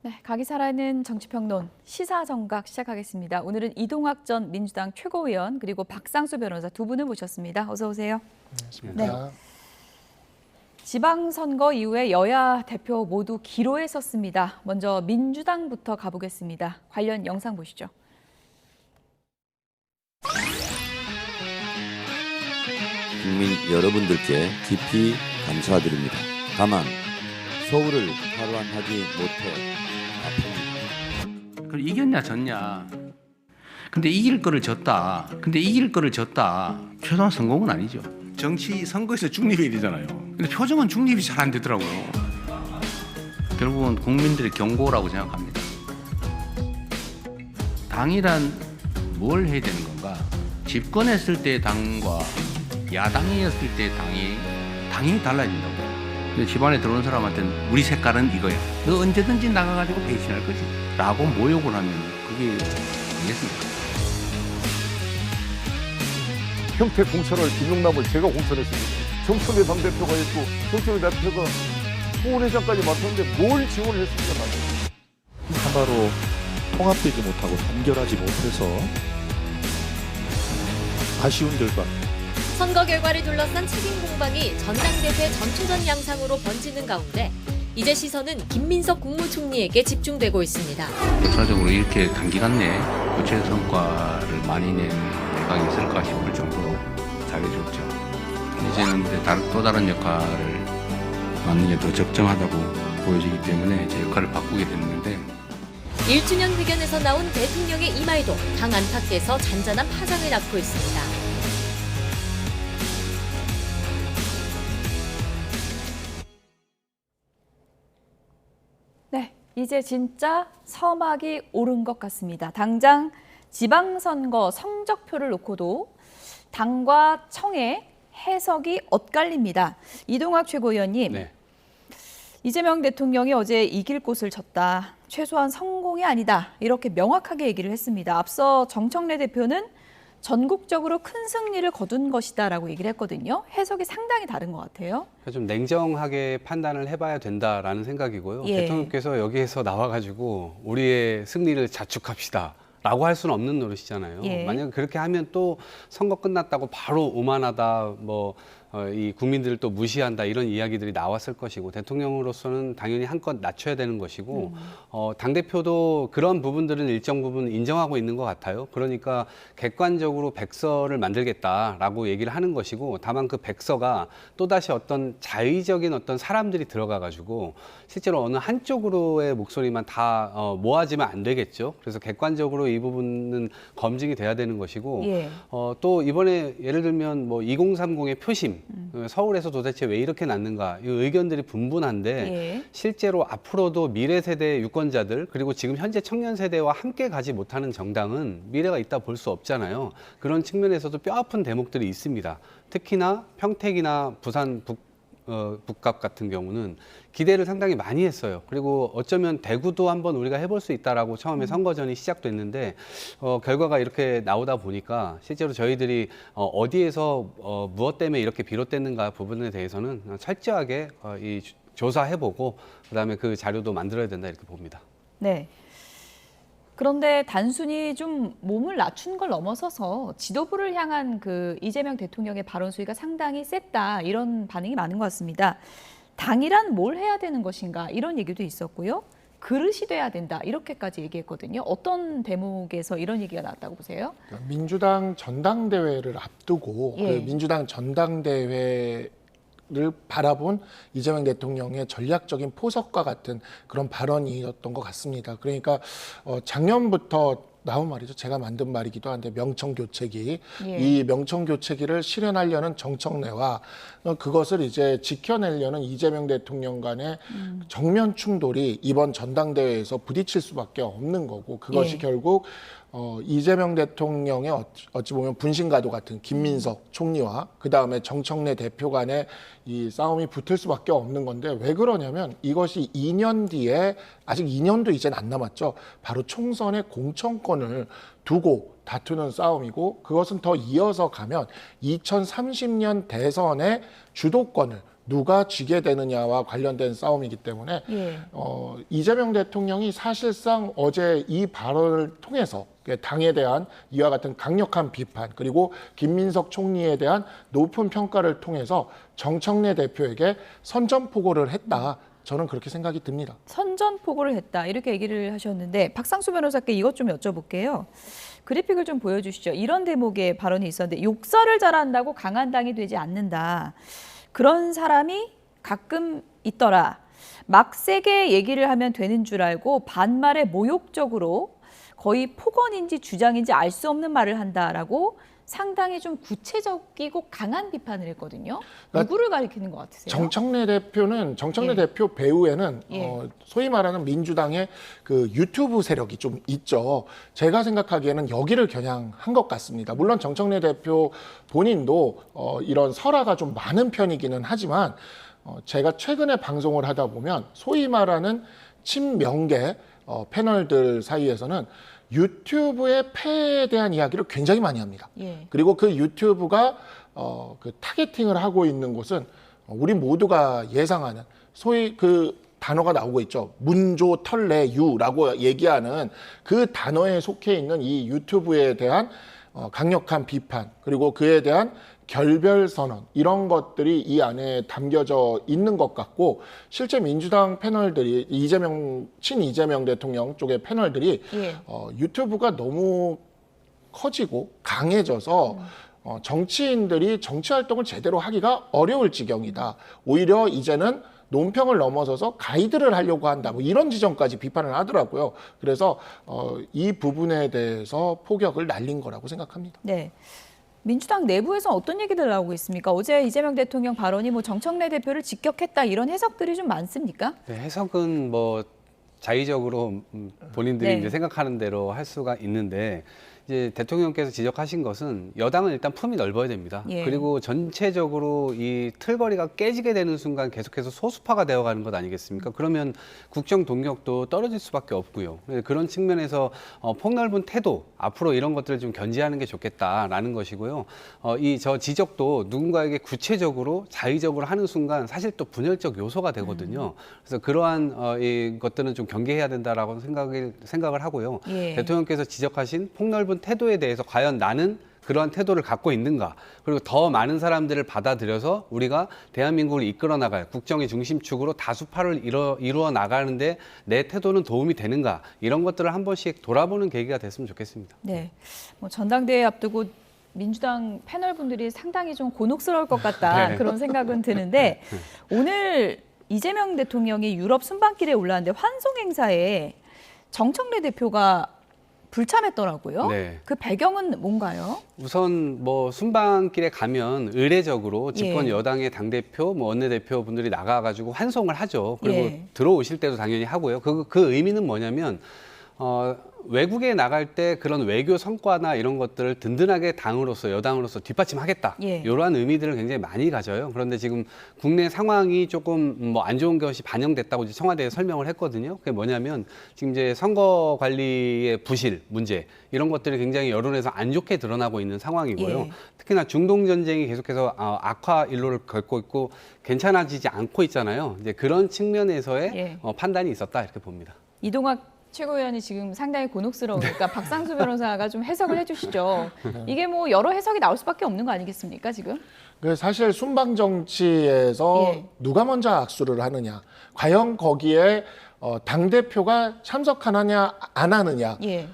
네, 각이 살아있는 정치평론 시사정각 시작하겠습니다. 오늘은 이동학 전 민주당 최고위원 그리고 박상수 변호사 두 분을 모셨습니다. 어서 오세요. 안녕하십니까. 네. 지방선거 이후에 여야 대표 모두 기로에 섰습니다. 먼저 민주당부터 가보겠습니다. 관련 영상 보시죠. 국민 여러분들께 깊이 감사드립니다. 다만 서울을 탈환하지 못해 아픕니다. 그걸 이겼냐 졌냐. 근데 이길 거를 졌다. 최소한 성공은 아니죠. 정치 선거에서 중립이 되잖아요. 근데 표정은 중립이 잘 안 되더라고요. 결국은 국민들의 경고라고 생각합니다. 당이란 뭘 해야 되는 건가? 집권했을 때 당과 야당이었을 때 당이 달라진다고. 근데 집안에 들어오는 사람한테는 우리 색깔은 이거야. 너 언제든지 나가가지고 배신할 거지. 라고 모욕을 하면 그게 되겠습니까? 평택 공천을 김용남을 제가 공천했습니다. 정청래 당대표가 했고 정청래 대표가 후원회장까지 맡았는데 뭘 지원을 했습니까? 하나로 통합되지 못하고 단결하지 못해서 아쉬운 결과. 선거 결과를 둘러싼 책임 공방이 전당대회 전초전 양상으로 번지는 가운데 이제 시선은 김민석 국무총리에게 집중되고 있습니다. 역사적으로 이렇게 단기간 내에 구체 성과를 많이 낸 내각이 있을까 싶을 정도로 잘해줬죠. 이제는 또 다른 역할을 맡는 게 더 적정하다고 보여지기 때문에 제 역할을 바꾸게 됐는데 1주년 회견에서 나온 대통령의 이 말도 당 안팎에서 잔잔한 파장을 낳고 있습니다. 네, 이제 진짜 서막이 오른 것 같습니다. 당장 지방선거 성적표를 놓고도 당과 청의 해석이 엇갈립니다. 이동학 최고위원님, 네. 이재명 대통령이 어제 이길 곳을 졌다. 최소한 성공이 아니다. 이렇게 명확하게 얘기를 했습니다. 앞서 정청래 대표는 전국적으로 큰 승리를 거둔 것이다라고 얘기를 했거든요. 해석이 상당히 다른 것 같아요. 좀 냉정하게 판단을 해봐야 된다라는 생각이고요. 예. 대통령께서 여기에서 나와가지고 우리의 승리를 자축합시다. 라고 할 수는 없는 노릇이잖아요. 예. 만약 그렇게 하면 또 선거 끝났다고 바로 오만하다, 이 국민들을 또 무시한다 이런 이야기들이 나왔을 것이고 대통령으로서는 당연히 한껏 낮춰야 되는 것이고 당대표도 그런 부분들은 일정 부분 인정하고 있는 것 같아요. 그러니까 객관적으로 백서를 만들겠다라고 얘기를 하는 것이고 다만 그 백서가 또다시 어떤 자의적인 어떤 사람들이 들어가가지고 실제로 어느 한쪽으로의 목소리만 다 모아지면 안 되겠죠. 그래서 객관적으로 이 부분은 검증이 돼야 되는 것이고 예. 또 이번에 예를 들면 2030의 표심 서울에서 도대체 왜 이렇게 났는가 이 의견들이 분분한데 예. 실제로 앞으로도 미래 세대 유권자들 그리고 지금 현재 청년 세대와 함께 가지 못하는 정당은 미래가 있다 볼 수 없잖아요. 그런 측면에서도 뼈아픈 대목들이 있습니다. 특히나 평택이나 부산 북갑 같은 경우는 기대를 상당히 많이 했어요. 그리고 어쩌면 대구도 한번 우리가 해볼 수 있다라고 처음에 선거전이 시작됐는데 결과가 이렇게 나오다 보니까 실제로 저희들이 어디에서 무엇 때문에 이렇게 비롯됐는가 부분에 대해서는 철저하게 조사해보고 그다음에 그 자료도 만들어야 된다 이렇게 봅니다. 네. 그런데 단순히 좀 몸을 낮춘 걸 넘어서서 지도부를 향한 그 이재명 대통령의 발언 수위가 상당히 셌다. 이런 반응이 많은 것 같습니다. 당이란 뭘 해야 되는 것인가 이런 얘기도 있었고요. 그릇이 돼야 된다. 이렇게까지 얘기했거든요. 어떤 대목에서 이런 얘기가 나왔다고 보세요? 민주당 전당대회를 앞두고 예. 그 민주당 전당대회를 바라본 이재명 대통령의 전략적인 포석과 같은 그런 발언이었던 것 같습니다. 그러니까 작년부터 나온 말이죠. 제가 만든 말이기도 한데 명청교체기. 예. 이 명청교체기를 실현하려는 정청래와 그것을 이제 지켜내려는 이재명 대통령 간의 정면 충돌이 이번 전당대회에서 부딪힐 수밖에 없는 거고 그것이 예. 결국 이재명 대통령의 어찌 보면 분신가도 같은 김민석 총리와 그다음에 정청래 대표 간의 이 싸움이 붙을 수밖에 없는 건데 왜 그러냐면 이것이 2년 뒤에 아직 2년도 이젠 안 남았죠. 바로 총선의 공천권을 두고 다투는 싸움이고 그것은 더 이어서 가면 2030년 대선의 주도권을 누가 쥐게 되느냐와 관련된 싸움이기 때문에 예. 이재명 대통령이 사실상 어제 이 발언을 통해서 당에 대한 이와 같은 강력한 비판 그리고 김민석 총리에 대한 높은 평가를 통해서 정청래 대표에게 선전포고를 했다. 저는 그렇게 생각이 듭니다. 선전포고를 했다 이렇게 얘기를 하셨는데 박상수 변호사께 이것 좀 여쭤볼게요. 그래픽을 좀 보여주시죠. 이런 대목의 발언이 있었는데 욕설을 잘한다고 강한 당이 되지 않는다. 그런 사람이 가끔 있더라. 막 세게 얘기를 하면 되는 줄 알고 반말에 모욕적으로 거의 폭언인지 주장인지 알 수 없는 말을 한다라고 상당히 좀 구체적이고 강한 비판을 했거든요. 그러니까 누구를 가리키는 것 같으세요? 정청래 예. 대표 배후에는 예. 소위 말하는 민주당의 그 유튜브 세력이 좀 있죠. 제가 생각하기에는 여기를 겨냥한 것 같습니다. 물론 정청래 대표 본인도 이런 설화가 좀 많은 편이기는 하지만 제가 최근에 방송을 하다 보면 소위 말하는 친명계 패널들 사이에서는 유튜브의 폐해에 대한 이야기를 굉장히 많이 합니다. 예. 그리고 그 유튜브가 그 타겟팅을 하고 있는 곳은 우리 모두가 예상하는 소위 그 단어가 나오고 있죠. 문조털레유라고 얘기하는 그 단어에 속해 있는 이 유튜브에 대한 강력한 비판 그리고 그에 대한 결별 선언 이런 것들이 이 안에 담겨져 있는 것 같고 실제 민주당 패널들이 친이재명 대통령 쪽의 패널들이 예. 유튜브가 너무 커지고 강해져서 정치인들이 정치 활동을 제대로 하기가 어려울 지경이다. 오히려 이제는 논평을 넘어서서 가이드를 하려고 한다. 뭐 이런 지점까지 비판을 하더라고요. 그래서 이 부분에 대해서 포격을 날린 거라고 생각합니다. 네. 민주당 내부에서 어떤 얘기들 나오고 있습니까? 어제 이재명 대통령 발언이 뭐 정청래 대표를 직격했다 이런 해석들이 좀 많습니까? 네, 해석은 뭐 자의적으로 본인들이 네. 이제 생각하는 대로 할 수가 있는데 이제 대통령께서 지적하신 것은 여당은 일단 품이 넓어야 됩니다. 예. 그리고 전체적으로 이 틀거리가 깨지게 되는 순간 계속해서 소수파가 되어가는 것 아니겠습니까? 그러면 국정 동력도 떨어질 수밖에 없고요. 그런 측면에서 폭넓은 태도, 앞으로 이런 것들을 좀 견지하는 게 좋겠다라는 것이고요. 이 저 지적도 누군가에게 구체적으로 자의적으로 하는 순간 사실 또 분열적 요소가 되거든요. 그래서 그러한 이 것들은 좀 경계해야 된다라고 생각을 하고요. 예. 대통령께서 지적하신 폭넓은 태도에 대해서 과연 나는 그러한 태도를 갖고 있는가, 그리고 더 많은 사람들을 받아들여서 우리가 대한민국을 이끌어 나갈 국정의 중심축으로 다수파를 이루어 나가는데 내 태도는 도움이 되는가, 이런 것들을 한 번씩 돌아보는 계기가 됐으면 좋겠습니다. 네. 뭐 전당대회 앞두고 민주당 패널분들이 상당히 좀 곤혹스러울 것 같다 네. 그런 생각은 드는데 오늘 이재명 대통령이 유럽 순방길에 올랐는데 환송 행사에 정청래 대표가 불참했더라고요. 네. 그 배경은 뭔가요? 우선 뭐 순방길에 가면 의례적으로 집권 예. 여당의 당대표, 뭐 원내대표 분들이 나가가지고 환송을 하죠. 그리고 예. 들어오실 때도 당연히 하고요. 그 의미는 뭐냐면 외국에 나갈 때 그런 외교 성과나 이런 것들을 든든하게 당으로서 여당으로서 뒷받침하겠다. 예. 이러한 의미들을 굉장히 많이 가져요. 그런데 지금 국내 상황이 조금 뭐 안 좋은 것이 반영됐다고 이제 청와대에 설명을 했거든요. 그게 뭐냐면 지금 이제 선거 관리의 부실 문제 이런 것들이 굉장히 여론에서 안 좋게 드러나고 있는 상황이고요. 예. 특히나 중동 전쟁이 계속해서 악화 일로를 걷고 있고 괜찮아지지 않고 있잖아요. 이제 그런 측면에서의 예. 판단이 있었다 이렇게 봅니다. 이동학 최고위원이 지금 상당히 곤혹스러우니까 박상수 변호사가 좀 해석을 해주시죠. 이게 뭐 여러 해석이 나올 수밖에 없는 거 아니겠습니까 지금? 사실 순방 정치에서 예. 누가 먼저 악수를 하느냐, 과연 거기에 당 대표가 참석하느냐 안 하느냐. 예.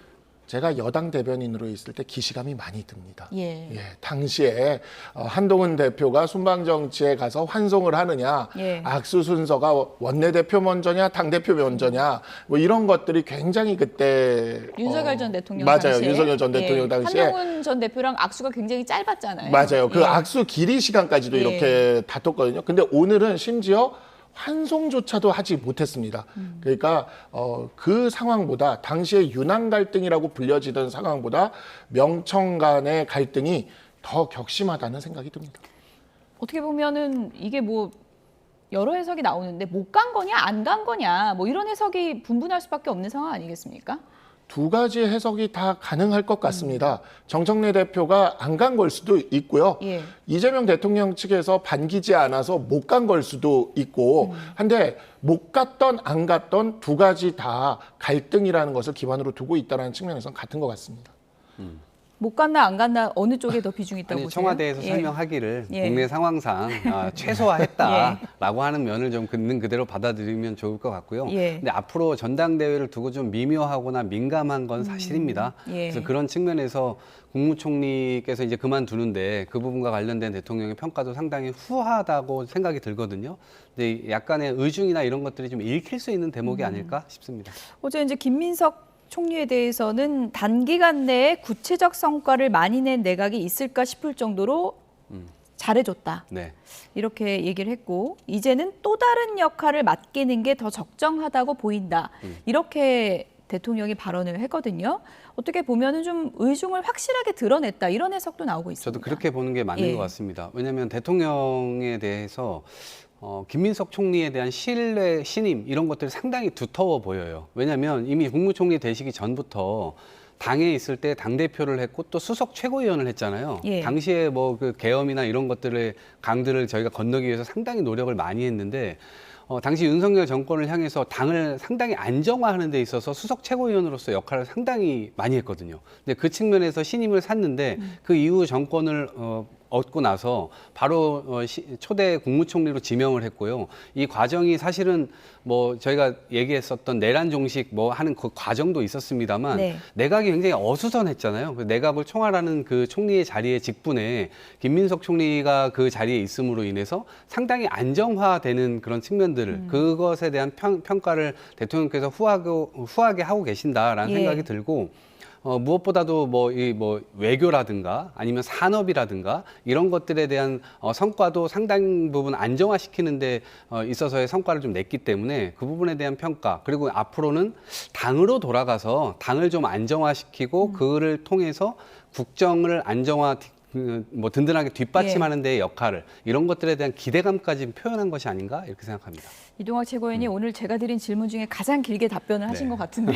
제가 여당 대변인으로 있을 때 기시감이 많이 듭니다. 예. 당시에 한동훈 대표가 순방 정치에 가서 환송을 하느냐, 예. 악수 순서가 원내대표 먼저냐, 당대표 먼저냐, 뭐 이런 것들이 굉장히 그때 윤석열 전 대통령 맞아요. 당시에 윤석열 전 대통령 당시에 한동훈 전 대표랑 악수가 굉장히 짧았잖아요. 맞아요. 그 예. 악수 길이 시간까지도 예. 이렇게 다퉜거든요. 근데 오늘은 심지어 환송조차도 하지 못했습니다. 그러니까 그 상황보다 당시에 윤한 갈등이라고 불려지던 상황보다 명청 간의 갈등이 더 격심하다는 생각이 듭니다. 어떻게 보면은 이게 뭐 여러 해석이 나오는데 못 간 거냐 안 간 거냐 뭐 이런 해석이 분분할 수밖에 없는 상황 아니겠습니까? 두 가지 해석이 다 가능할 것 같습니다. 정청래 대표가 안 간 걸 수도 있고요. 예. 이재명 대통령 측에서 반기지 않아서 못 간 걸 수도 있고 한데 못 갔던 안 갔던 두 가지 다 갈등이라는 것을 기반으로 두고 있다는 측면에서는 같은 것 같습니다. 못 갔나 안 갔나 어느 쪽에 더 비중이 있다고 아니, 보세요? 청와대에서 예. 설명하기를 예. 국내 상황상 최소화했다라고 하는 면을 좀 있는 그대로 받아들이면 좋을 것 같고요. 예. 근데 앞으로 전당대회를 두고 좀 미묘하거나 민감한 건 사실입니다. 예. 그래서 그런 측면에서 국무총리께서 이제 그만두는데 그 부분과 관련된 대통령의 평가도 상당히 후하다고 생각이 들거든요. 근데 약간의 의중이나 이런 것들이 좀 읽힐 수 있는 대목이 아닐까 싶습니다. 어제 이제 김민석 총리에 대해서는 단기간 내에 구체적 성과를 많이 낸 내각이 있을까 싶을 정도로 잘해줬다. 네. 이렇게 얘기를 했고 이제는 또 다른 역할을 맡기는 게 더 적정하다고 보인다. 이렇게 대통령이 발언을 했거든요. 어떻게 보면은 좀 의중을 확실하게 드러냈다. 이런 해석도 나오고 있습니다. 저도 그렇게 보는 게 맞는 예. 것 같습니다. 왜냐하면 대통령에 대해서 김민석 총리에 대한 신뢰, 신임 이런 것들이 상당히 두터워 보여요. 왜냐하면 이미 국무총리 되시기 전부터 당에 있을 때 당대표를 했고 또 수석 최고위원을 했잖아요. 예. 당시에 뭐 그 계엄이나 이런 것들의 강들을 저희가 건너기 위해서 상당히 노력을 많이 했는데 당시 윤석열 정권을 향해서 당을 상당히 안정화하는 데 있어서 수석 최고위원으로서 역할을 상당히 많이 했거든요. 근데 그 측면에서 신임을 샀는데 그 이후 정권을 얻고 나서 바로 초대 국무총리로 지명을 했고요. 이 과정이 사실은 뭐 저희가 얘기했었던 내란 종식 뭐 하는 그 과정도 있었습니다만 네. 내각이 굉장히 어수선했잖아요. 그 내각을 총괄하는 그 총리의 자리에 직분에 김민석 총리가 그 자리에 있음으로 인해서 상당히 안정화되는 그런 측면들을 그것에 대한 평가를 대통령께서 후하게 하고 계신다라는 예. 생각이 들고 무엇보다도 뭐 외교라든가 아니면 산업이라든가 이런 것들에 대한 성과도 상당 부분 안정화시키는 데 있어서의 성과를 좀 냈기 때문에 그 부분에 대한 평가 그리고 앞으로는 당으로 돌아가서 당을 좀 안정화시키고 그를 통해서 국정을 뭐 든든하게 뒷받침하는 데의 역할을 이런 것들에 대한 기대감까지 표현한 것이 아닌가 이렇게 생각합니다. 이동학 최고위원이 오늘 제가 드린 질문 중에 가장 길게 답변을 하신 네. 것 같은데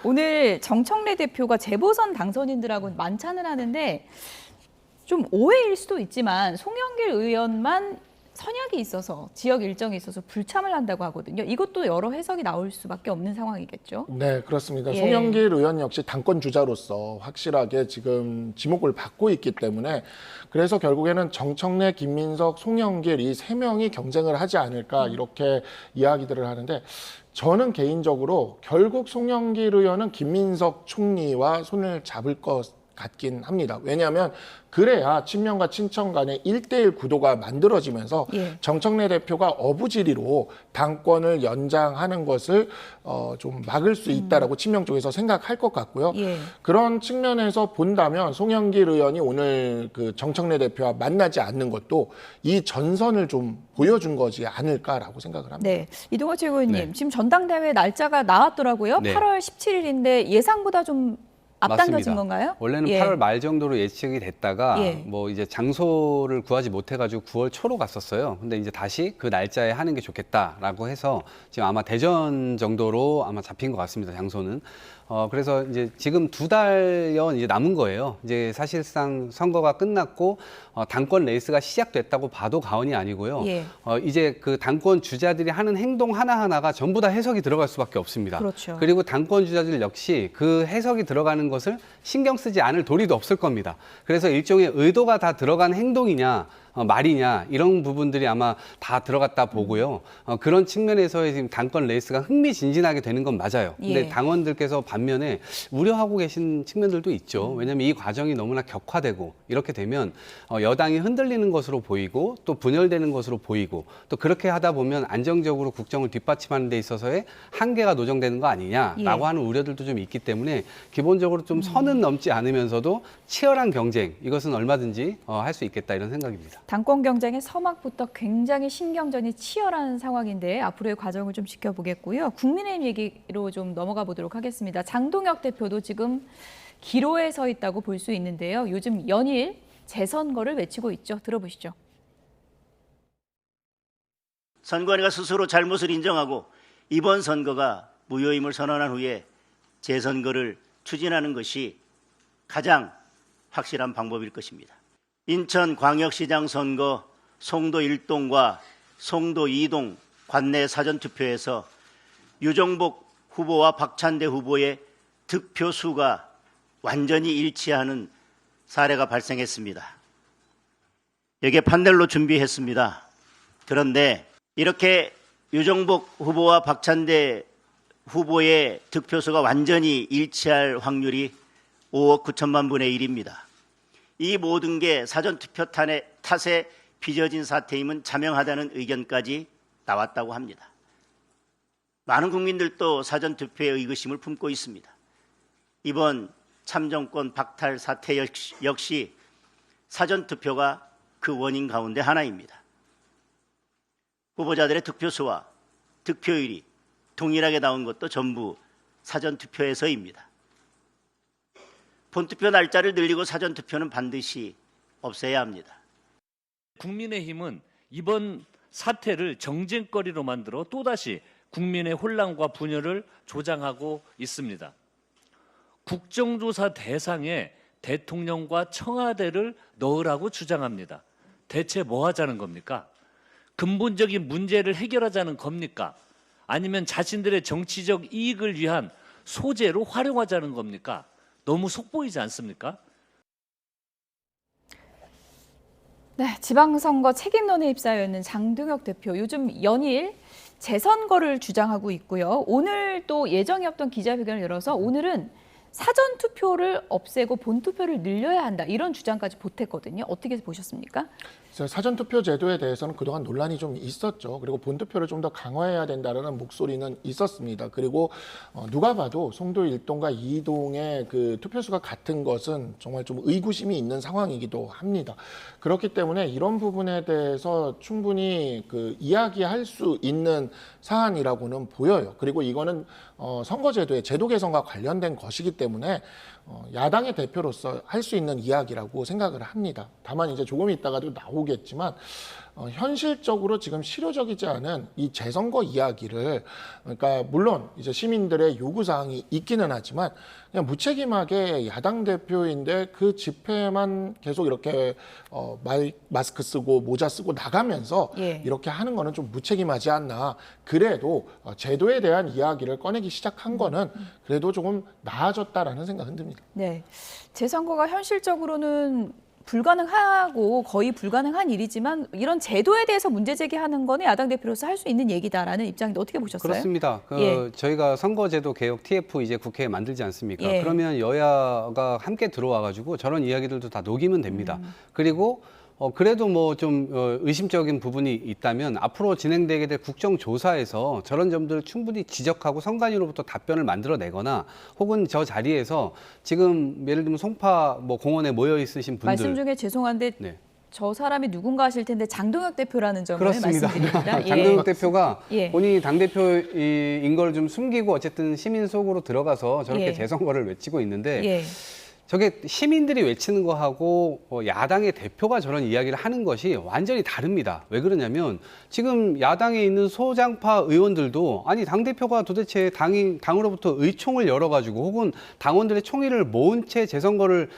오늘 정청래 대표가 재보선 당선인들하고 만찬을 하는데 좀 오해일 수도 있지만 송영길 의원만 선약이 있어서 지역 일정이 있어서 불참을 한다고 하거든요. 이것도 여러 해석이 나올 수밖에 없는 상황이겠죠. 네, 그렇습니다. 예. 송영길 의원 역시 당권 주자로서 확실하게 지금 지목을 받고 있기 때문에 그래서 결국에는 정청래, 김민석, 송영길 이 세 명이 경쟁을 하지 않을까 이렇게 이야기들을 하는데 저는 개인적으로 결국 송영길 의원은 김민석 총리와 손을 잡을 것 같긴 합니다. 왜냐하면 그래야 친명과 친청 간의 1대1 구도가 만들어지면서 예. 정청래 대표가 어부지리로 당권을 연장하는 것을 좀 막을 수 있다라고 친명 쪽에서 생각할 것 같고요. 예. 그런 측면에서 본다면 송영길 의원이 오늘 그 정청래 대표와 만나지 않는 것도 이 전선을 좀 보여준 거지 않을까라고 생각을 합니다. 네, 이동학 최고위원님 네. 지금 전당대회 날짜가 나왔더라고요. 네. 8월 17일인데 예상보다 좀 앞당겨진 맞습니다. 건가요? 원래는 예. 8월 말 정도로 예측이 됐다가 예. 뭐 이제 장소를 구하지 못해가지고 9월 초로 갔었어요. 근데 이제 다시 그 날짜에 하는 게 좋겠다라고 해서 지금 아마 대전 정도로 아마 잡힌 것 같습니다. 장소는. 그래서 이제 지금 2달여 이제 남은 거예요. 이제 사실상 선거가 끝났고 당권 레이스가 시작됐다고 봐도 과언이 아니고요. 예. 이제 그 당권 주자들이 하는 행동 하나하나가 전부 다 해석이 들어갈 수밖에 없습니다. 그렇죠. 그리고 당권 주자들 역시 그 해석이 들어가는 것을 신경 쓰지 않을 도리도 없을 겁니다. 그래서 일종의 의도가 다 들어간 행동이냐 말이냐 이런 부분들이 아마 다 들어갔다 보고요. 그런 측면에서의 지금 당권 레이스가 흥미진진하게 되는 건 맞아요. 근데 예. 당원들께서 반면에 우려하고 계신 측면들도 있죠. 왜냐하면 이 과정이 너무나 격화되고 이렇게 되면 여당이 흔들리는 것으로 보이고 또 분열되는 것으로 보이고 또 그렇게 하다 보면 안정적으로 국정을 뒷받침하는 데 있어서의 한계가 노정되는 거 아니냐라고 예. 하는 우려들도 좀 있기 때문에 기본적으로 좀 선은 넘지 않으면서도 치열한 경쟁 이것은 얼마든지 할 수 있겠다 이런 생각입니다. 당권 경쟁의 서막부터 굉장히 신경전이 치열한 상황인데 앞으로의 과정을 좀 지켜보겠고요. 국민의힘 얘기로 좀 넘어가 보도록 하겠습니다. 장동혁 대표도 지금 기로에 서 있다고 볼 수 있는데요. 요즘 연일 재선거를 외치고 있죠. 들어보시죠. 선관위가 스스로 잘못을 인정하고 이번 선거가 무효임을 선언한 후에 재선거를 추진하는 것이 가장 확실한 방법일 것입니다. 인천광역시장 선거 송도 1동과 송도 2동 관내 사전투표에서 유정복 후보와 박찬대 후보의 득표수가 완전히 일치하는 사례가 발생했습니다. 여기에 판넬로 준비했습니다. 그런데 이렇게 유정복 후보와 박찬대 후보의 득표수가 완전히 일치할 확률이 5억 9천만 분의 1입니다. 이 모든 게 사전투표 탓에 빚어진 사태임은 자명하다는 의견까지 나왔다고 합니다. 많은 국민들도 사전투표에 의구심을 품고 있습니다. 이번 참정권 박탈 사태 역시 사전투표가 그 원인 가운데 하나입니다. 후보자들의 득표수와 득표율이 동일하게 나온 것도 전부 사전투표에서입니다. 본투표 날짜를 늘리고 사전투표는 반드시 없애야 합니다. 국민의힘은 이번 사태를 정쟁거리로 만들어 또다시 국민의 혼란과 분열을 조장하고 있습니다. 국정조사 대상에 대통령과 청와대를 넣으라고 주장합니다. 대체 뭐 하자는 겁니까? 근본적인 문제를 해결하자는 겁니까? 아니면 자신들의 정치적 이익을 위한 소재로 활용하자는 겁니까? 너무 속보이지 않습니까? 네, 지방선거 책임론에 휩싸여있는 장동혁 대표, 요즘 연일 재선거를 주장하고 있고요. 오늘 또 예정이 없던 기자회견을 열어서 오늘은 사전투표를 없애고 본투표를 늘려야 한다, 이런 주장까지 보탰거든요. 어떻게 보셨습니까? 사전투표 제도에 대해서는 그동안 논란이 좀 있었죠. 그리고 본투표를 좀 더 강화해야 된다는 목소리는 있었습니다. 그리고 누가 봐도 송도 1동과 2동의 그 투표수가 같은 것은 정말 좀 의구심이 있는 상황이기도 합니다. 그렇기 때문에 이런 부분에 대해서 충분히 그 이야기할 수 있는 사안이라고는 보여요. 그리고 이거는 선거제도의 제도 개선과 관련된 것이기 때문에 야당의 대표로서 할 수 있는 이야기라고 생각을 합니다. 다만 이제 조금 있다가도 나오겠지만 현실적으로 지금 실효적이지 않은 이 재선거 이야기를, 그러니까 물론 이제 시민들의 요구 사항이 있기는 하지만 그냥 무책임하게 야당 대표인데 그 집회만 계속 이렇게 마스크 쓰고 모자 쓰고 나가면서 이렇게 하는 거는 좀 무책임하지 않나. 그래도 제도에 대한 이야기를 꺼내기 시작한 거는 그래도 조금 나아졌다라는 생각은 듭니다. 네, 재선거가 현실적으로는 불가능하고 거의 불가능한 일이지만 이런 제도에 대해서 문제 제기하는 거는 야당 대표로서 할 수 있는 얘기다라는 입장인데 어떻게 보셨어요? 그렇습니다. 저희가 선거제도 개혁 TF 이제 국회에 만들지 않습니까? 예. 그러면 여야가 함께 들어와가지고 저런 이야기들도 다 녹이면 됩니다. 그리고 그래도 뭐 좀 의심적인 부분이 있다면 앞으로 진행되게 될 국정조사에서 저런 점들을 충분히 지적하고 선관위로부터 답변을 만들어내거나 혹은 저 자리에서 지금 예를 들면 송파 뭐 공원에 모여 있으신 분들 말씀 중에 죄송한데 네. 저 사람이 누군가 하실 텐데 장동혁 대표라는 점을 그렇습니다. 말씀드립니다. 장동혁 대표가 예. 본인이 당대표인 걸 좀 숨기고 어쨌든 시민 속으로 들어가서 저렇게 예. 재선거를 외치고 있는데 예. 저게 시민들이 외치는 거하고 야당의 대표가 저런 이야기를 하는 것이 완전히 다릅니다. 왜 그러냐면 지금 야당에 있는 소장파 의원들도 아니 당대표가 도대체 당으로부터 의총을 열어가지고 혹은 당원들의 총의를 모은 채 재선거를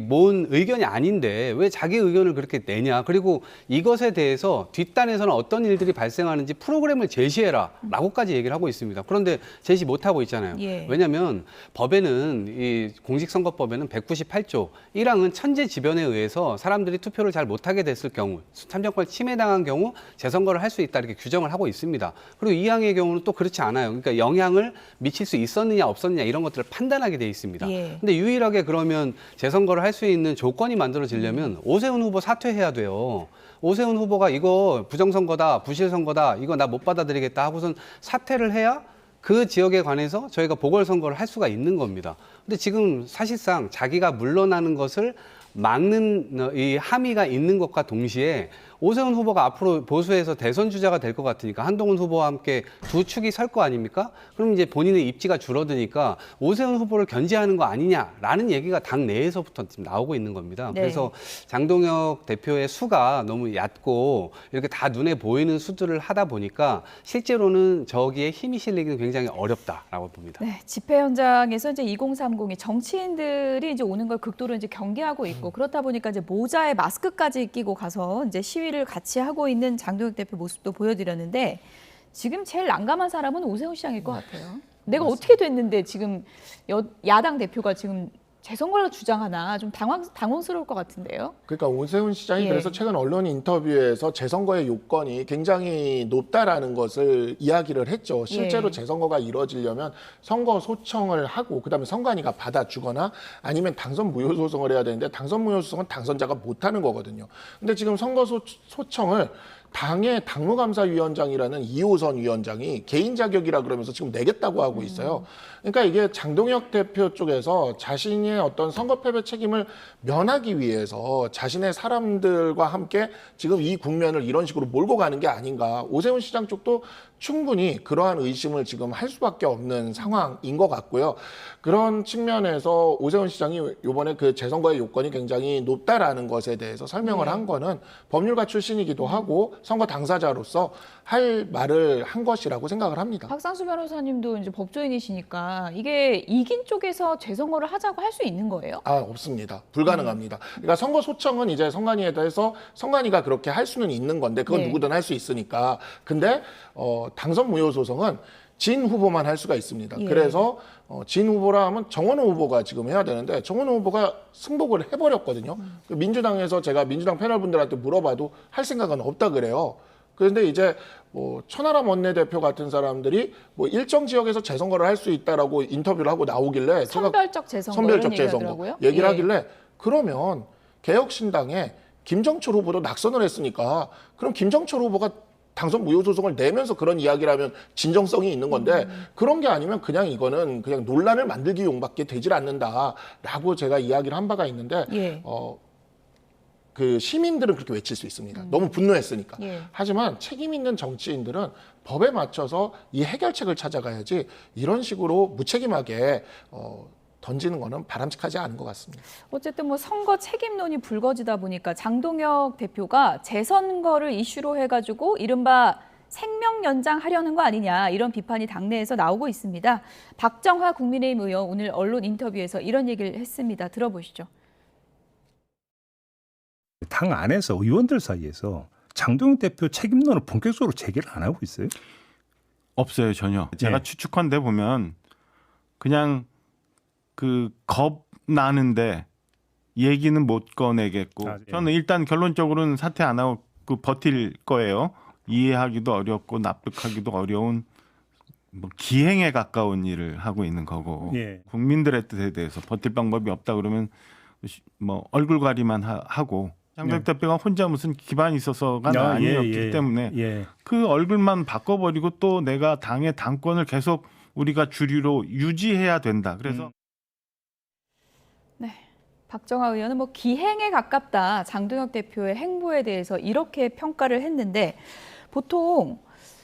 모은 의견이 아닌데 왜 자기 의견을 그렇게 내냐. 그리고 이것에 대해서 뒷단에서는 어떤 일들이 발생하는지 프로그램을 제시해라 라고까지 얘기를 하고 있습니다. 그런데 제시 못하고 있잖아요. 예. 왜냐하면 법에는 이 공직선거법에는 198조 1항은 천재지변에 의해서 사람들이 투표를 잘 못하게 됐을 경우, 참정권 침해당한 경우 재선거를 할 수 있다 이렇게 규정을 하고 있습니다. 그리고 2항의 경우는 또 그렇지 않아요. 그러니까 영향을 미칠 수 있었느냐 없었느냐 이런 것들을 판단하게 돼 있습니다. 근데 유일하게 그러면 재선거를 할 수 있는 조건이 만들어지려면 오세훈 후보 사퇴해야 돼요. 오세훈 후보가 이거 부정선거다, 부실선거다, 이거 나 못 받아들이겠다 하고선 사퇴를 해야 그 지역에 관해서 저희가 보궐선거를 할 수가 있는 겁니다. 근데 지금 사실상 자기가 물러나는 것을 막는 이 함의가 있는 것과 동시에 오세훈 후보가 앞으로 보수에서 대선 주자가 될 것 같으니까 한동훈 후보와 함께 두 축이 설 거 아닙니까? 그럼 이제 본인의 입지가 줄어드니까 오세훈 후보를 견제하는 거 아니냐라는 얘기가 당 내에서부터 지금 나오고 있는 겁니다. 네. 그래서 장동혁 대표의 수가 너무 얕고 이렇게 다 눈에 보이는 수들을 하다 보니까 실제로는 저기에 힘이 실리기는 굉장히 어렵다라고 봅니다. 네, 집회 현장에서 이제 2030이 정치인들이 이제 오는 걸 극도로 이제 경계하고 있고 그렇다 보니까 이제 모자에 마스크까지 끼고 가서 이제 시위를 같이 하고 있는 장동혁 대표 모습도 보여드렸는데 지금 제일 난감한 사람은 오세훈 시장일 것 같아요. 내가 어떻게 됐는데 지금 야당 대표가 지금 재선거를 주장하나 좀 당황스러울 것 같은데요. 그러니까 오세훈 시장이 예. 그래서 최근 언론 인터뷰에서 재선거의 요건이 굉장히 높다라는 것을 이야기를 했죠. 실제로 예. 재선거가 이루어지려면 선거 소청을 하고 그다음에 선관위가 받아주거나 아니면 당선 무효 소송을 해야 되는데 당선 무효 소송은 당선자가 못하는 거거든요. 근데 지금 선거 소청을 당의 당무감사위원장이라는 2호선 위원장이 개인 자격이라 그러면서 지금 내겠다고 하고 있어요. 그러니까 이게 장동혁 대표 쪽에서 자신의 어떤 선거 패배 책임을 면하기 위해서 자신의 사람들과 함께 지금 이 국면을 이런 식으로 몰고 가는 게 아닌가. 오세훈 시장 쪽도 충분히 그러한 의심을 지금 할 수밖에 없는 상황인 것 같고요. 그런 측면에서 오세훈 시장이 이번에 그 재선거의 요건이 굉장히 높다라는 것에 대해서 설명을 한 거는 법률가 출신이기도 하고 선거 당사자로서 할 말을 한 것이라고 생각을 합니다. 박상수 변호사님도 이제 법조인이시니까 이게 이긴 쪽에서 재선거를 하자고 할 수 있는 거예요? 없습니다. 불가능합니다. 그러니까 선거 소청은 이제 선관위에 대해서 선관위가 그렇게 할 수는 있는 건데 그건 네. 누구든 할 수 있으니까. 근데 당선 무효 소송은 진 후보만 할 수가 있습니다. 예. 그래서 진 후보라 하면 정원호 후보가 지금 해야 되는데 정원호 후보가 승복을 해버렸거든요. 민주당에서 제가 민주당 패널 분들한테 물어봐도 할 생각은 없다 그래요. 그런데 이제 천하람 원내대표 같은 사람들이 일정 지역에서 재선거를 할 수 있다라고 인터뷰를 하고 나오길래 선별적 재선거 선별적 이런 재선거 얘기를 얘기를 예. 하길래 그러면 개혁신당에 김정철 후보도 낙선을 했으니까 그럼 김정철 후보가 당선 무효 소송을 내면서 그런 이야기를 하면 진정성이 있는 건데 그런 게 아니면 그냥 이거는 그냥 논란을 만들기 용밖에 되질 않는다라고 제가 이야기를 한 바가 있는데 예. 그 시민들은 그렇게 외칠 수 있습니다. 너무 분노했으니까. 예. 하지만 책임 있는 정치인들은 법에 맞춰서 이 해결책을 찾아가야지 이런 식으로 무책임하게 던지는 거는 바람직하지 않은 것 같습니다. 어쨌든 뭐 선거 책임론이 불거지다 보니까 장동혁 대표가 재선거를 이슈로 해가지고 이른바 생명 연장하려는 거 아니냐 이런 비판이 당내에서 나오고 있습니다. 박정하 국민의힘 의원 오늘 언론 인터뷰에서 이런 얘기를 했습니다. 들어보시죠. 당 안에서 의원들 사이에서 장동혁 대표 책임론을 본격적으로 제기를 안 하고 있어요? 없어요, 전혀. 제가 추측컨대 보면 그냥 겁 나는데 얘기는 못 꺼내겠고 저는 일단 결론적으로는 사퇴 안 하고 버틸 거예요. 이해하기도 어렵고 납득하기도 어려운 기행에 가까운 일을 하고 있는 거고 국민들의 뜻에 대해서 버틸 방법이 없다 그러면 얼굴 가리만 하고 장동혁 대표가 혼자 무슨 기반이 있어서가 아니었기 때문에 그 얼굴만 바꿔버리고 또 내가 당의 당권을 계속 우리가 주류로 유지해야 된다. 그래서 네, 박정하 의원은 기행에 가깝다. 장동혁 대표의 행보에 대해서 이렇게 평가를 했는데 보통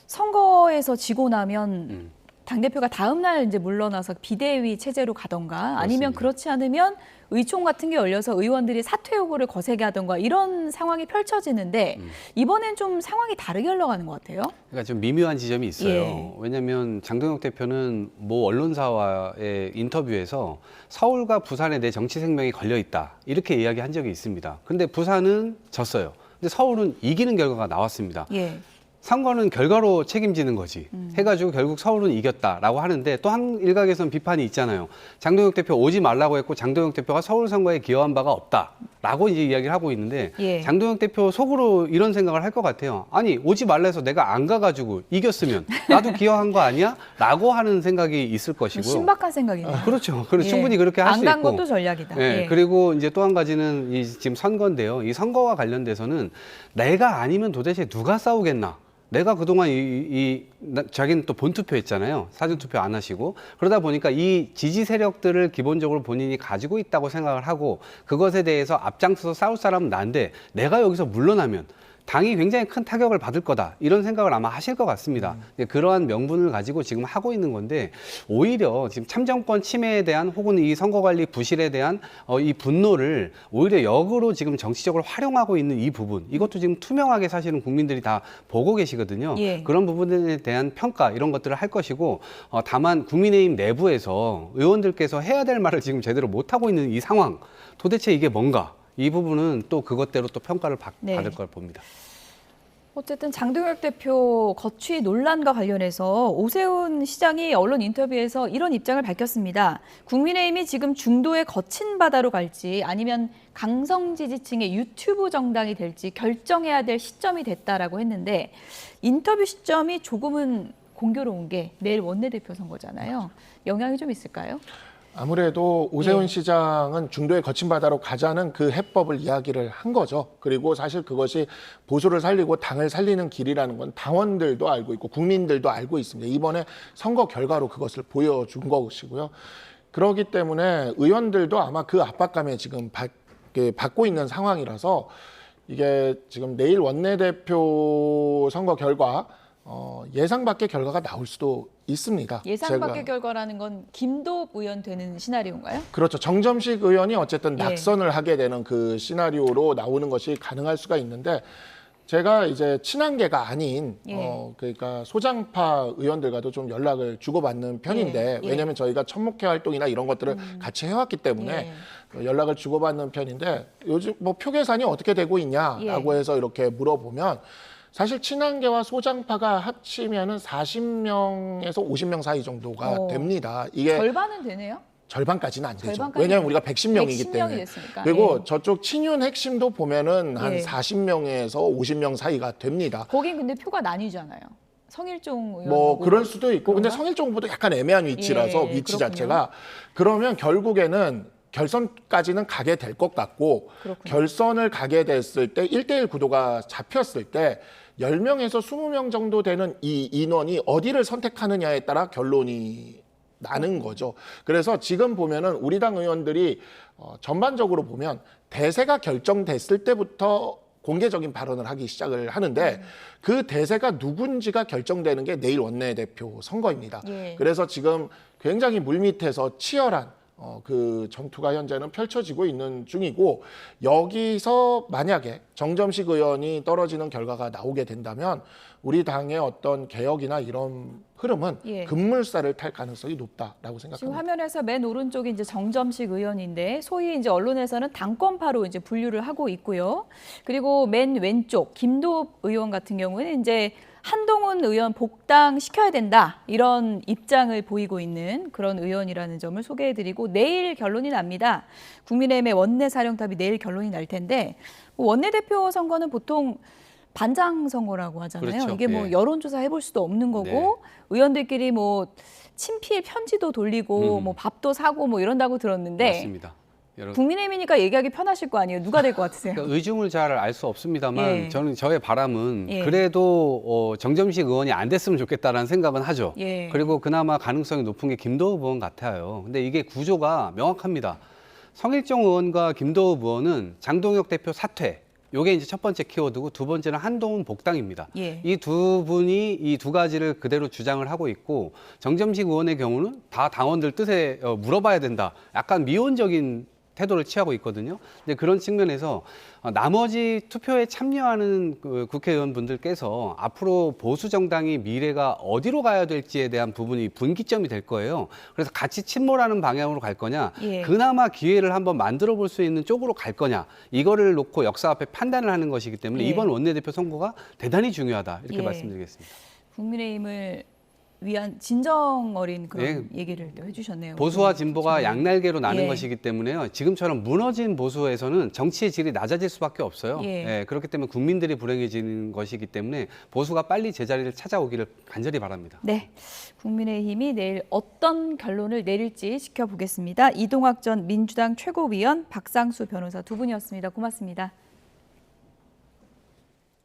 선거에서 지고 나면 당대표가 다음 날 이제 물러나서 비대위 체제로 가던가 아니면 그렇지 않으면 의총 같은 게 열려서 의원들이 사퇴 요구를 거세게 하던가 이런 상황이 펼쳐지는데 이번엔 좀 상황이 다르게 흘러가는 것 같아요. 그러니까 좀 미묘한 지점이 있어요. 예. 왜냐하면 장동혁 대표는 모 언론사와의 인터뷰에서 서울과 부산에 내 정치 생명이 걸려 있다 이렇게 이야기한 적이 있습니다. 근데 부산은 졌어요. 근데 서울은 이기는 결과가 나왔습니다. 예. 선거는 결과로 책임지는 거지 해가지고 결국 서울은 이겼다라고 하는데 또 한 일각에서는 비판이 있잖아요. 장동혁 대표 오지 말라고 했고 장동혁 대표가 서울 선거에 기여한 바가 없다라고 이제 이야기를 하고 있는데 예. 장동혁 대표 속으로 이런 생각을 할 것 같아요. 아니 오지 말라 해서 내가 안 가가지고 이겼으면 나도 기여한 거 아니야? 라고 하는 생각이 있을 것이고요. 신박한 생각이네요. 그렇죠. 그리고 예. 충분히 그렇게 할 수 있고. 안 간 것도 전략이다. 예. 예. 그리고 이제 또 한 가지는 지금 선거인데요. 이 선거와 관련돼서는 내가 아니면 도대체 누가 싸우겠나? 내가 그동안 자기는 또 본투표 했잖아요. 사전투표 안 하시고. 그러다 보니까 이 지지 세력들을 기본적으로 본인이 가지고 있다고 생각을 하고 그것에 대해서 앞장서서 싸울 사람은 난데 내가 여기서 물러나면 당이 굉장히 큰 타격을 받을 거다 이런 생각을 아마 하실 것 같습니다. 그러한 명분을 가지고 지금 하고 있는 건데 오히려 지금 참정권 침해에 대한 혹은 이 선거관리 부실에 대한 이 분노를 오히려 역으로 지금 정치적으로 활용하고 있는 이 부분 이것도 지금 투명하게 사실은 국민들이 다 보고 계시거든요. 예. 그런 부분에 대한 평가 이런 것들을 할 것이고 다만 국민의힘 내부에서 의원들께서 해야 될 말을 지금 제대로 못하고 있는 이 상황 도대체 이게 뭔가 이 부분은 또 그것대로 또 평가를 네. 받을 걸 봅니다. 어쨌든 장동혁 대표 거취 논란과 관련해서 오세훈 시장이 언론 인터뷰에서 이런 입장을 밝혔습니다. 국민의힘이 지금 중도의 거친 바다로 갈지 아니면 강성 지지층의 유튜브 정당이 될지 결정해야 될 시점이 됐다라고 했는데 인터뷰 시점이 조금은 공교로운 게 내일 원내대표 선거잖아요. 영향이 좀 있을까요? 아무래도 오세훈 시장은 중도의 거친 바다로 가자는 그 해법을 이야기를 한 거죠. 그리고 사실 그것이 보수를 살리고 당을 살리는 길이라는 건 당원들도 알고 있고 국민들도 알고 있습니다. 이번에 선거 결과로 그것을 보여준 것이고요. 그렇기 때문에 의원들도 아마 그 압박감에 지금 받고 있는 상황이라서 이게 지금 내일 원내대표 선거 결과 예상 밖의 결과가 나올 수도 있습니다. 예상 밖의 결과라는 건 김도읍 의원 되는 시나리오인가요? 그렇죠. 정점식 의원이 어쨌든 예. 낙선을 하게 되는 그 시나리오로 나오는 것이 가능할 수가 있는데 제가 이제 친한계가 아닌 그러니까 소장파 의원들과도 좀 연락을 주고받는 편인데 왜냐하면 저희가 천목회 활동이나 이런 것들을 같이 해왔기 때문에 연락을 주고받는 편인데 요즘 뭐 표 계산이 어떻게 되고 있냐라고 해서 이렇게 물어보면 사실 친한계와 소장파가 합치면은 40명에서 50명 사이 정도가 됩니다. 이게 절반은 되네요. 절반까지는 안 되죠. 절반까지는 왜냐하면 우리가 110명이기 때문에. 됐으니까. 그리고 저쪽 친윤 핵심도 보면은 한 예. 40명에서 50명 사이가 됩니다. 거긴 근데 표가 나뉘잖아요. 성일종 의원. 뭐 그럴 수도 있고 근데 그런가? 성일종 후보도 약간 애매한 위치라서 위치 그렇군요. 자체가 그러면 결국에는 결선까지는 가게 될 것 같고 그렇군요. 결선을 가게 됐을 때 1대1 구도가 잡혔을 때 10명에서 20명 정도 되는 이 인원이 어디를 선택하느냐에 따라 결론이 나는 거죠. 그래서 지금 보면은 우리 당 의원들이 전반적으로 보면 대세가 결정됐을 때부터 공개적인 발언을 하기 시작을 하는데 그 대세가 누군지가 결정되는 게 내일 원내대표 선거입니다. 그래서 지금 굉장히 물밑에서 치열한 그 전투가 현재는 펼쳐지고 있는 중이고 여기서 만약에 정점식 의원이 떨어지는 결과가 나오게 된다면 우리 당의 어떤 개혁이나 이런 흐름은 급물살을 탈 가능성이 높다라고 생각합니다. 지금 화면에서 맨 오른쪽이 이제 정점식 의원인데 소위 이제 언론에서는 당권파로 이제 분류를 하고 있고요. 그리고 맨 왼쪽 김도읍 의원 같은 경우는 이제 한동훈 의원 복당 시켜야 된다 이런 입장을 보이고 있는 그런 의원이라는 점을 소개해드리고 내일 결론이 납니다. 국민의힘의 원내사령탑이 내일 결론이 날 텐데 원내대표 선거는 보통 반장 선거라고 하잖아요. 그렇죠. 이게 뭐 여론조사 해볼 수도 없는 거고 의원들끼리 뭐 친필 편지도 돌리고 뭐 밥도 사고 뭐 이런다고 들었는데 맞습니다. 국민의힘이니까 얘기하기 편하실 거 아니에요. 누가 될 것 같으세요? 그러니까 의중을 잘 알 수 없습니다만 저는 저의 바람은 그래도 정점식 의원이 안 됐으면 좋겠다라는 생각은 하죠. 그리고 그나마 가능성이 높은 게 김도읍 의원 같아요. 근데 이게 구조가 명확합니다. 성일종 의원과 김도읍 의원은 장동혁 대표 사퇴. 요게 이제 첫 번째 키워드고 두 번째는 한동훈 복당입니다. 이 두 분이 이 두 가지를 그대로 주장을 하고 있고 정점식 의원의 경우는 다 당원들 뜻에 물어봐야 된다. 약간 미온적인 태도를 취하고 있거든요. 근데 그런 측면에서 나머지 투표에 참여하는 그 국회의원분들께서 앞으로 보수 정당이 미래가 어디로 가야 될지에 대한 부분이 분기점이 될 거예요. 그래서 같이 침몰하는 방향으로 갈 거냐, 그나마 기회를 한번 만들어 볼 수 있는 쪽으로 갈 거냐, 이거를 놓고 역사 앞에 판단을 하는 것이기 때문에 이번 원내대표 선거가 대단히 중요하다 이렇게 말씀드리겠습니다. 국민의힘을 위한 진정 어린 그런 얘기를 또 해주셨네요. 보수와 진보가 양날개로 나는 것이기 때문에요. 지금처럼 무너진 보수에서는 정치의 질이 낮아질 수밖에 없어요. 그렇기 때문에 국민들이 불행해지는 것이기 때문에 보수가 빨리 제자리를 찾아오기를 간절히 바랍니다. 네, 국민의힘이 내일 어떤 결론을 내릴지 지켜보겠습니다. 이동학 전 민주당 최고위원, 박상수 변호사 두 분이었습니다. 고맙습니다.